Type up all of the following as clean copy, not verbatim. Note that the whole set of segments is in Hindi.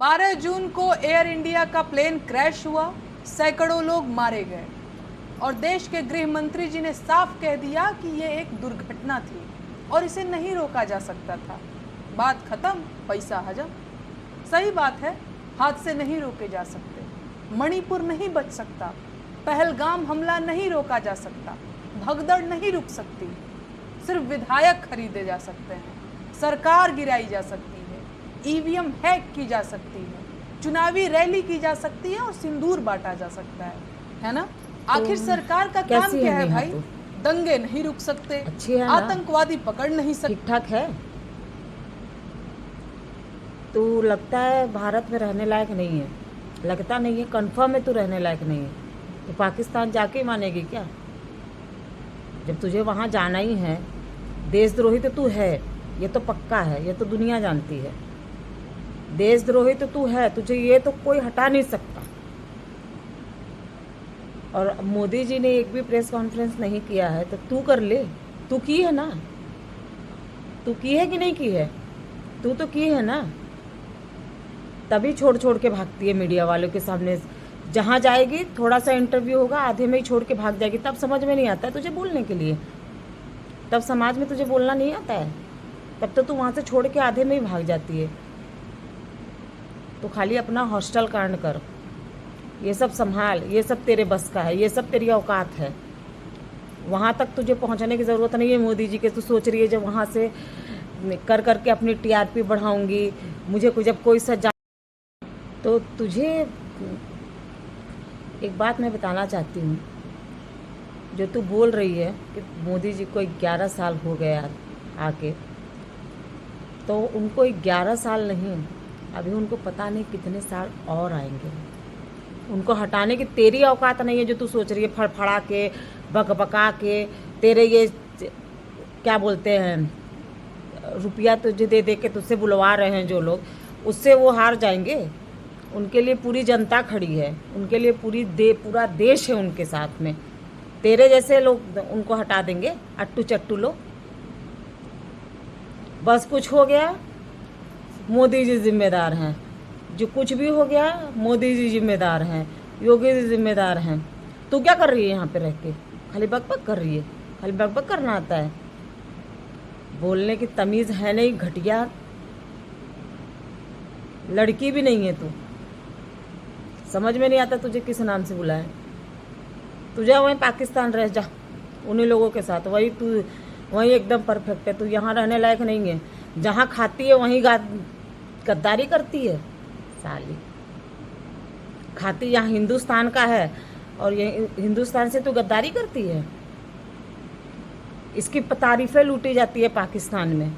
12 जून को एयर इंडिया का प्लेन क्रैश हुआ, सैकड़ों लोग मारे गए और देश के गृह मंत्री जी ने साफ कह दिया कि यह एक दुर्घटना थी और इसे नहीं रोका जा सकता था। बात खत्म, पैसा हजम। सही बात है, हादसे नहीं रोके जा सकते, मणिपुर नहीं बच सकता, पहलगाम हमला नहीं रोका जा सकता, भगदड़ नहीं रुक सकती, सिर्फ विधायक खरीदे जा सकते हैं, सरकार गिराई जा सकती है, ईवीएम हैक की जा सकती है, चुनावी रैली की जा सकती है और सिंदूर बांटा जा सकता है ना? आखिर सरकार का काम क्या है भाई? दंगे नहीं रुक सकते, आतंकवादी पकड़ नहीं सकते। ठीक ठाक है। तू लगता है भारत में रहने लायक नहीं है, लगता नहीं है, कंफर्म है तू रहने लायक नहीं है। तो पाकिस्तान जाके ही मानेगी क्या? जब तुझे वहाँ जाना ही है, देशद्रोही तो तू है, ये तो पक्का है, ये तो दुनिया जानती है। देशद्रोही तो तू है, तुझे ये तो कोई हटा नहीं सकता। और मोदी जी ने एक भी प्रेस कॉन्फ्रेंस नहीं किया है तो तू कर ले। तू की है ना? तू की है कि नहीं की है? तू तो की है ना, तभी छोड़ छोड़ के भागती है मीडिया वालों के सामने। जहाँ जाएगी थोड़ा सा इंटरव्यू होगा, आधे में ही छोड़ के भाग जाएगी। तब समझ में नहीं आता है तुझे बोलने के लिए, तब समाज में तुझे बोलना नहीं आता है, तब तो तू वहाँ से छोड़ के आधे में ही भाग जाती है। तो खाली अपना हॉस्टल कांड कर, ये सब संभाल, ये सब तेरे बस का है, ये सब तेरी औकात है। वहाँ तक तुझे पहुँचने की ज़रूरत नहीं है मोदी जी के। तू सोच रही है जब वहाँ से कर करके अपनी टीआरपी बढ़ाऊंगी, मुझे जब कोई सजा। तो तुझे एक बात मैं बताना चाहती हूँ, जो तू बोल रही है कि मोदी जी को 11 साल हो गया आके, तो उनको 11 साल नहीं, अभी उनको पता नहीं कितने साल और आएंगे। उनको हटाने की तेरी औकात नहीं है जो तू सोच रही है, फड़फड़ा के, बकबका के, तेरे ये क्या बोलते हैं, रुपया तुझे दे दे के तुझसे बुलवा रहे हैं जो लोग, उससे वो हार जाएंगे। उनके लिए पूरी जनता खड़ी है, उनके लिए पूरा देश है उनके साथ में। तेरे जैसे लोग उनको हटा देंगे, अट्टू चट्टू लोग। बस कुछ हो गया मोदी जी जिम्मेदार हैं, जो कुछ भी हो गया मोदी जी जिम्मेदार हैं, योगी जी जिम्मेदार हैं। तू क्या कर रही है यहाँ पे रह के? खाली बकबक कर रही है, खाली बकबक करना आता है, बोलने की तमीज़ है नहीं, घटिया लड़की भी नहीं है तू। समझ में नहीं आता तुझे किस नाम से बुलाए। तू जा वहीं पाकिस्तान रह जा उन्हीं लोगों के साथ, वही तू वहीं एकदम परफेक्ट है। तू यहाँ रहने लायक नहीं है, जहाँ खाती है वहीं गद्दारी करती है साली। खाती यहाँ हिंदुस्तान का है और ये हिंदुस्तान से तू गद्दारी करती है। इसकी तारीफें लूटी जाती है पाकिस्तान में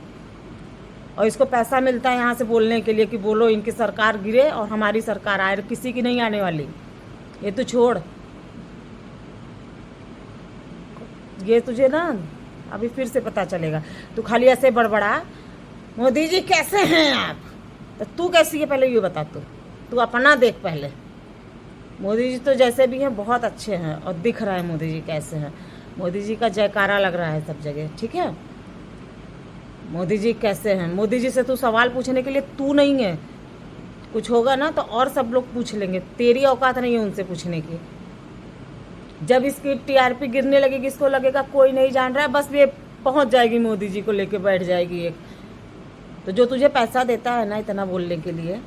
और इसको पैसा मिलता है यहाँ से बोलने के लिए कि बोलो इनकी सरकार गिरे और हमारी सरकार आए। किसी की नहीं आने वाली, ये तो छोड़। ये तुझे ना अभी फिर से पता चलेगा। तू खाली ऐसे बड़बड़ा, मोदी जी कैसे हैं आप, तो तू कैसी है पहले ये बता। तू अपना देख पहले। मोदी जी तो जैसे भी हैं बहुत अच्छे हैं और दिख रहा है मोदी जी कैसे हैं। मोदी जी का जयकारा लग रहा है सब जगह, ठीक है? मोदी जी कैसे हैं? मोदी जी से तू सवाल पूछने के लिए तू नहीं है। कुछ होगा ना तो और सब लोग पूछ लेंगे, तेरी औकात नहीं है उनसे पूछने की। जब इसकी टीआरपी गिरने लगेगी, इसको लगेगा कोई नहीं जान रहा है, बस ये पहुंच जाएगी मोदी जी को लेके बैठ जाएगी एक। तो जो तुझे पैसा देता है ना इतना बोलने के लिए,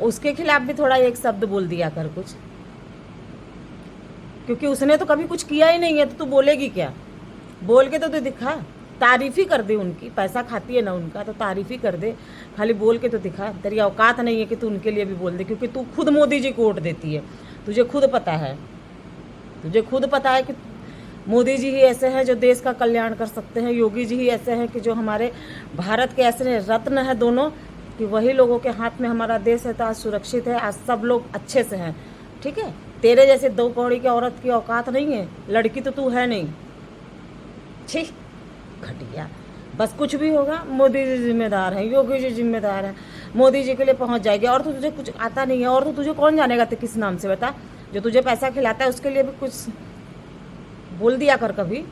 उसके खिलाफ भी थोड़ा एक शब्द बोल दिया कर कुछ, क्योंकि उसने तो कभी कुछ किया ही नहीं है। तो तू बोलेगी क्या? बोल के तो तू दिखा, तारीफ ही कर दे उनकी। पैसा खाती है ना उनका, तो तारीफ ही कर दे, खाली बोल के तो दिखा। तेरी औकात नहीं है कि तू उनके लिए भी बोल दे, क्योंकि तू खुद मोदी जी को वोट देती है। तुझे खुद पता है, तुझे खुद पता है कि मोदी जी ही ऐसे हैं जो देश का कल्याण कर सकते हैं, योगी जी ही ऐसे हैं कि जो हमारे भारत के ऐसे रत्न हैं दोनों, कि वही लोगों के हाथ में हमारा देश है तो आज सुरक्षित है, आज सब लोग अच्छे से हैं, ठीक है? तेरे जैसे दो पौड़ी की औरत की औकात नहीं है, लड़की तो तू है नहीं। छी घटिया। बस कुछ भी होगा मोदी जी जिम्मेदार हैं, योगी जी जिम्मेदार हैं, मोदी जी के लिए पहुंच जाएगी। और तो तुझे कुछ आता नहीं है, और तो तुझे कौन जानेगा तो किस नाम से बता? जो तुझे पैसा खिलाता है उसके लिए भी कुछ बोल दिया कर कभी।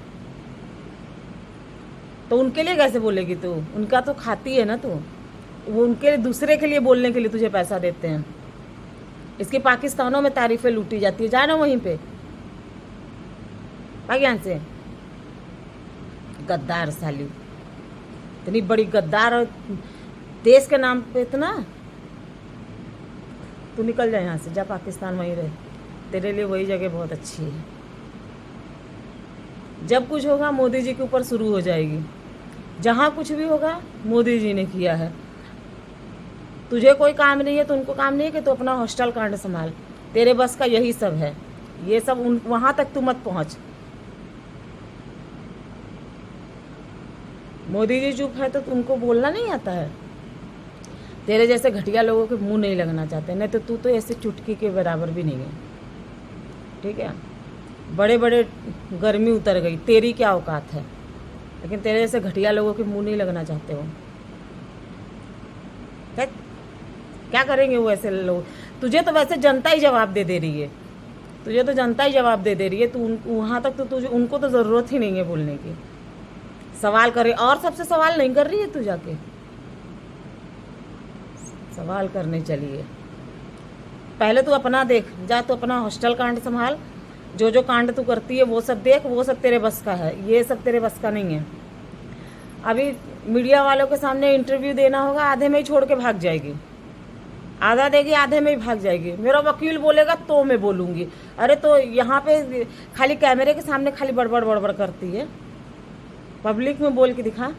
तो उनके लिए कैसे बोलेगी तू? उनका तो खाती है ना तू। वो उनके दूसरे के लिए बोलने के लिए तुझे पैसा देते हैं। इसकी पाकिस्तानों में तारीफें लूटी जाती है, जाना वहीं पे भाग यहाँ से। गद्दार साली, इतनी बड़ी गद्दार, और देश के नाम पे इतना। तू निकल जा यहाँ से, जा पाकिस्तान, वहीं रहे, तेरे लिए वही जगह बहुत अच्छी है। जब कुछ होगा मोदी जी के ऊपर शुरू हो जाएगी, जहाँ कुछ भी होगा मोदी जी ने किया है। तुझे कोई काम नहीं है तो उनको काम नहीं है कि तू अपना हॉस्टल कांड संभाल, तेरे बस का यही सब है। ये सब वहाँ तक तू मत पहुँच। मोदी जी चुप है तो उनको बोलना नहीं आता है। तेरे जैसे घटिया लोगों के मुंह नहीं लगना चाहते, नहीं तो तू तो ऐसे चुटकी के बराबर भी नहीं है, ठीक है। बड़े बड़े गर्मी उतर गई, तेरी क्या औकात है, लेकिन तेरे जैसे घटिया लोगों के मुंह नहीं लगना चाहते हो। क्या करेंगे वो ऐसे लोग? तुझे तो वैसे जनता ही जवाब दे रही है, तुझे तो जनता ही जवाब दे रही है। तू वहाँ तक तो तुझे, उनको तो ज़रूरत ही नहीं है बोलने की। सवाल करे और सबसे सवाल नहीं कर रही है तू, जाके सवाल करने चलिए। पहले तू अपना देख, जा तू अपना हॉस्टल कांड संभाल, जो जो कांड तू करती है वो सब देख, वो सब तेरे बस का है, ये सब तेरे बस का नहीं है। अभी मीडिया वालों के सामने इंटरव्यू देना होगा, आधे में ही छोड़ के भाग जाएगी, आधा देगी आधे में ही भाग जाएगी। मेरा वकील बोलेगा तो मैं बोलूँगी। अरे तो यहाँ पे खाली कैमरे के सामने खाली बड़बड़ बड़बड़ करती है, पब्लिक में बोल के दिखा,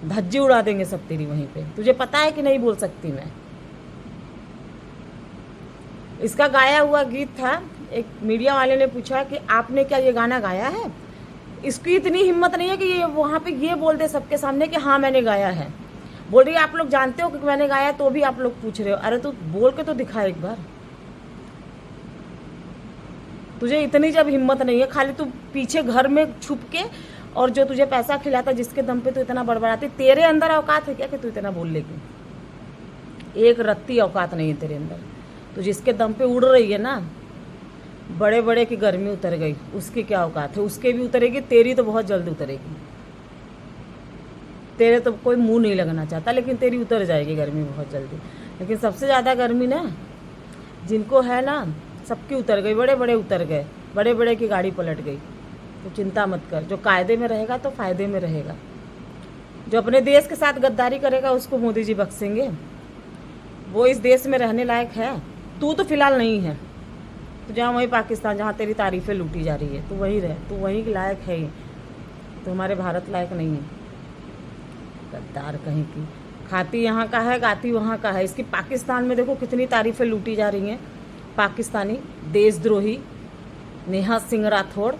धज्जी उड़ा देंगे सब तेरी वहीं पे। तुझे पता है कि नहीं बोल सकती मैं। इसका गाया हुआ गीत था, एक मीडिया वाले ने पूछा कि आपने क्या ये गाना गाया है। इसकी इतनी हिम्मत नहीं है कि ये वहाँ पे ये बोल दे सबके सामने कि हाँ मैंने गाया है। बोल रही है आप लोग जानते हो कि मैंने गाया, तो भी आप लोग पूछ रहे हो। अरे तू बोल के तो दिखा एक बार। तुझे इतनी जब हिम्मत नहीं है, खाली तू पीछे घर में छुप के, और जो तुझे पैसा खिलाता जिसके दम पे तू इतना बड़बड़ाती, तेरे अंदर औकात है क्या कि तू इतना बोल लेगी? एक रत्ती औकात नहीं है तेरे अंदर। तू जिसके दम पे उड़ रही है ना, बड़े बड़े की गर्मी उतर गई, उसकी क्या औकात है? उसके भी उतरेगी, तेरी तो बहुत जल्द उतरेगी। तेरे तो कोई मुंह नहीं लगना चाहता, लेकिन तेरी उतर जाएगी गर्मी बहुत जल्दी। लेकिन सबसे ज़्यादा गर्मी ना जिनको है ना, सबकी उतर गई, बड़े बड़े उतर गए, बड़े बड़े की गाड़ी पलट गई। तो चिंता मत कर, जो कायदे में रहेगा तो फ़ायदे में रहेगा। जो अपने देश के साथ गद्दारी करेगा उसको मोदी जी बख्शेंगे। वो इस देश में रहने लायक है। तू तो फिलहाल नहीं है, तो जहाँ वहीं पाकिस्तान, जहाँ तेरी तारीफ़ें लूटी जा रही है, तू वहीं रह, तू वहीं के लायक है ही, तो हमारे भारत लायक नहीं है। गद्दार कहीं की, खाती यहाँ का है, गाती वहाँ का है। इसकी पाकिस्तान में देखो कितनी तारीफ़ें लूटी जा रही हैं। पाकिस्तानी देशद्रोही नेहा सिंह राठौड़,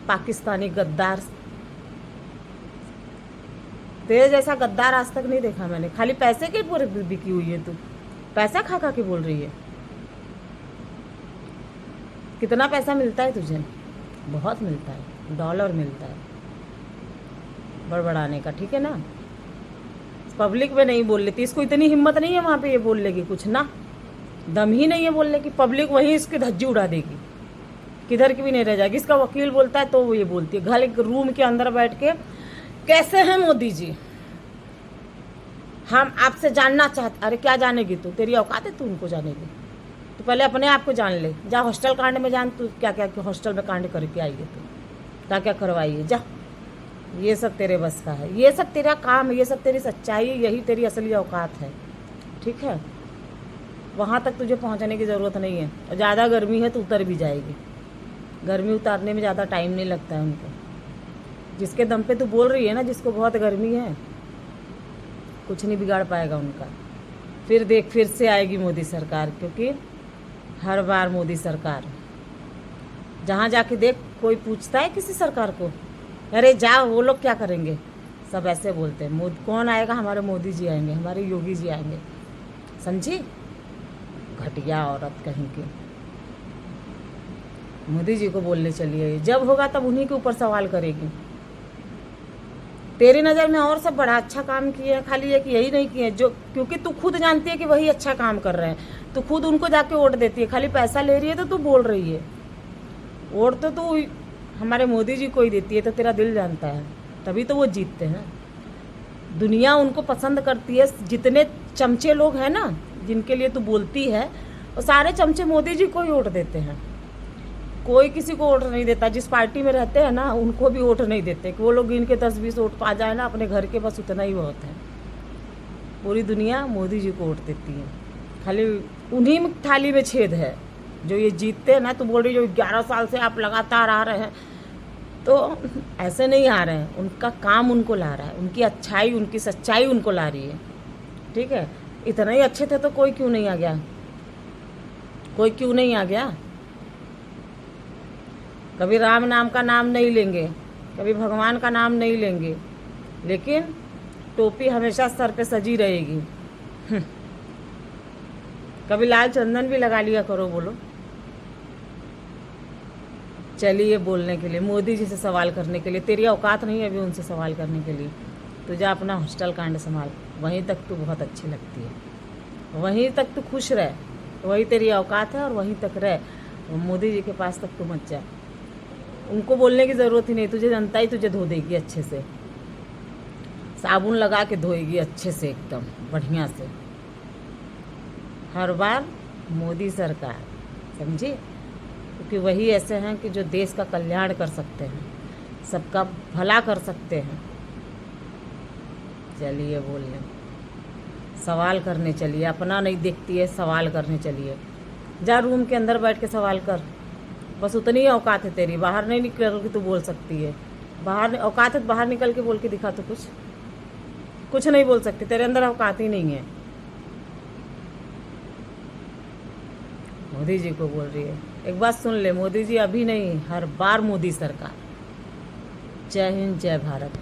पाकिस्तानी गद्दार। तेरे जैसा गद्दार आज तक नहीं देखा मैंने। खाली पैसे के पूरे बिकी हुई है तू, पैसा खा खा के बोल रही है। कितना पैसा मिलता है तुझे? बहुत मिलता है, डॉलर मिलता है बड़बड़ाने का, ठीक है ना। पब्लिक में नहीं बोल लेती, इसको इतनी हिम्मत नहीं है वहाँ पे ये बोल लेगी कुछ ना, दम ही नहीं है बोलने की। पब्लिक वहीं इसकी धज्जी उड़ा देगी, किधर की भी नहीं रह जाएगी। इसका वकील बोलता है तो वो ये बोलती है, घर एक रूम के अंदर बैठ के, कैसे हैं मोदी जी, हम आपसे जानना चाहते। अरे क्या जानेगी तू? तेरी औकात है तू उनको जानेगी? तो पहले अपने आप को जान ले। जा हॉस्टल कांड में जान, तू क्या क्या हॉस्टल में कांड करके आई है, तू क्या क्या करवाई है, जा। ये सब तेरे बस का है, ये सब तेरा काम है, ये सब तेरी सच्चाई है, यही तेरी असली औकात है, ठीक है। वहाँ तक तुझे पहुँचने की ज़रूरत नहीं है। और ज़्यादा गर्मी है तो उतर भी जाएगी, गर्मी उतारने में ज़्यादा टाइम नहीं लगता है उनको। जिसके दम पे तू बोल रही है ना, जिसको बहुत गर्मी है, कुछ नहीं बिगाड़ पाएगा उनका। फिर देख, फिर से आएगी मोदी सरकार, क्योंकि हर बार मोदी सरकार, जहाँ जाके देख कोई पूछता है किसी सरकार को, अरे जाओ वो लोग क्या करेंगे, सब ऐसे बोलते हैं, कौन आएगा? हमारे मोदी जी आएंगे, हमारे योगी जी आएंगे। समझी? घटिया औरत कहीं की। मोदी जी को बोलने चलिए, जब होगा तब उन्हीं के ऊपर सवाल करेगी। तेरी नज़र में और सब बड़ा अच्छा काम किए हैं, खाली एक यही नहीं किए जो, क्योंकि तू खुद जानती है कि वही अच्छा काम कर रहे हैं। तू खुद उनको जाके वोट देती है, खाली पैसा ले रही है तो तू बोल रही है। वोट तो तू हमारे मोदी जी को ही देती है, तो तेरा दिल जानता है, तभी तो वो जीतते हैं। दुनिया उनको पसंद करती है। जितने चमचे लोग हैं ना जिनके लिए तू बोलती है, वो सारे चमचे मोदी जी को ही वोट देते हैं। कोई किसी को वोट नहीं देता। जिस पार्टी में रहते हैं ना उनको भी वोट नहीं देते कि वो लोग इनके 10-20 वोट पा जाए ना अपने घर के, बस उतना ही बहुत है। पूरी दुनिया मोदी जी को वोट देती है। खाली उन्हीं में थाली में छेद है जो ये जीतते हैं ना। तो बोल रही जो 11 साल से आप लगातार आ रहे हैं, तो ऐसे नहीं आ रहे हैं। उनका काम उनको ला रहा है, उनकी अच्छाई उनकी सच्चाई उनको ला रही है। ठीक है, इतना ही अच्छे थे तो कोई क्यों नहीं आ गया? कोई क्यों नहीं आ गया? कभी राम नाम का नाम नहीं लेंगे, कभी भगवान का नाम नहीं लेंगे, लेकिन टोपी हमेशा सर पे सजी रहेगी। कभी लाल चंदन भी लगा लिया करो। बोलो, चलिए बोलने के लिए, मोदी जी से सवाल करने के लिए। तेरी औकात नहीं है अभी उनसे सवाल करने के लिए। तुझे अपना हॉस्टल कांड संभाल, वहीं तक तू बहुत अच्छी लगती है, वहीं तक तू खुश रह, वही तेरी औकात है और वहीं तक रह। मोदी जी के पास तक तू मत जा। उनको बोलने की ज़रूरत ही नहीं, तुझे जनता ही तुझे धो देगी अच्छे से, साबुन लगा के धोएगी अच्छे से, एकदम बढ़िया से। हर बार मोदी सरकार, समझी? क्योंकि वही ऐसे हैं कि जो देश का कल्याण कर सकते हैं, सबका भला कर सकते हैं। चलिए बोलने, सवाल करने चलिए। अपना नहीं देखती है, सवाल करने चलिए। जा रूम के अंदर बैठ के सवाल कर, बस उतनी ही औकात है तेरी। बाहर नहीं निकल के तू बोल सकती है। बाहर औकात है, बाहर निकल के बोल के दिखा। तो कुछ नहीं बोल सकती, तेरे अंदर औकात ही नहीं है। मोदी जी को बोल रही है। एक बात सुन ले, मोदी जी अभी नहीं, हर बार मोदी सरकार। जय हिंद, जय भारत।